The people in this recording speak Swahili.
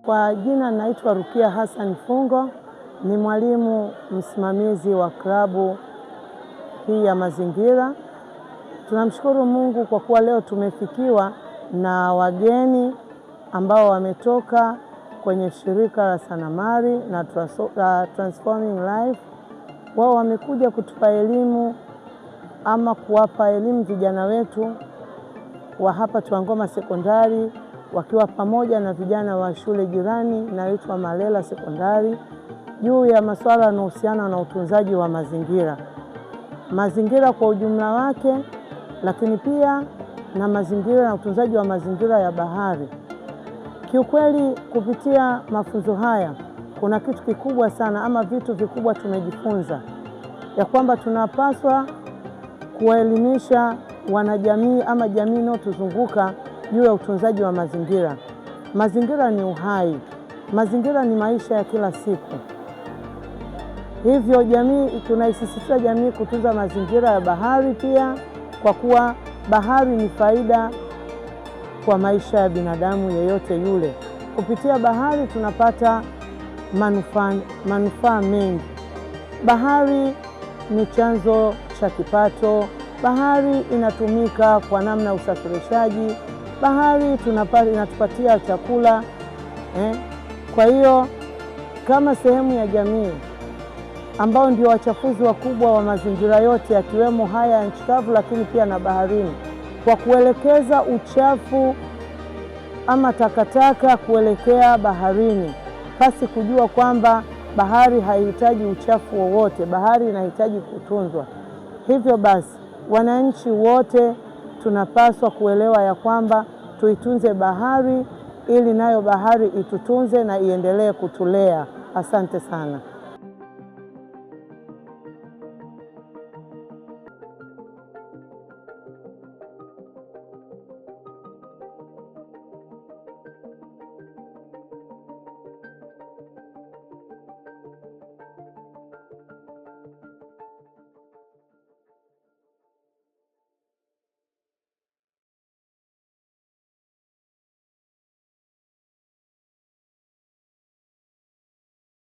Kwa jina naitwa Rukia Hassan Fungo, ni mwalimu msimamizi wa klabu hii ya mazingira. Tunamshukuru Mungu kwa kuwa leo tumefikiwa na wageni ambao wametoka kwenye shirika la Sanamari na Transforming Life. Wao wamekuja kutupa elimu ama kuwapa elimu vijana wetu wa hapa Twangoma Sekondari, wakiwa pamoja na vijana wa shule jirani inayoitwa Malela Sekondari, juu ya masuala yanayohusiana na utunzaji wa mazingira kwa ujumla wake, lakini pia na mazingira na utunzaji wa mazingira ya bahari. Kiukweli kupitia mafunzo haya kuna kitu kikubwa sana ama vitu vikubwa tumejifunza, ya kwamba tunapaswa kuwaelimisha wanajamii ama jamii inayotuzunguka juu ya utunzaji wa mazingira. Mazingira ni uhai, mazingira ni maisha ya kila siku. Hivyo tunaisisitiza jamii kutunza mazingira ya bahari pia, kwa kuwa bahari ni faida kwa maisha ya binadamu yeyote yule. Kupitia bahari tunapata manufaa mengi. Bahari ni chanzo cha kipato, bahari inatumika kwa namna usafirishaji, bahari inatupatia chakula. Kwa hiyo kama sehemu ya jamii ambao ndio wachafuzi wakubwa wa mazingira yote yakiwemo haya ya nchi kavu, lakini pia na baharini, kwa kuelekeza uchafu ama takataka kuelekea baharini, pasi kujua kwamba bahari haihitaji uchafu wowote, bahari inahitaji kutunzwa. Hivyo basi wananchi wote tunapaswa kuelewa ya kwamba tuitunze bahari ili nayo bahari itutunze na iendelee kutulea. Asante sana.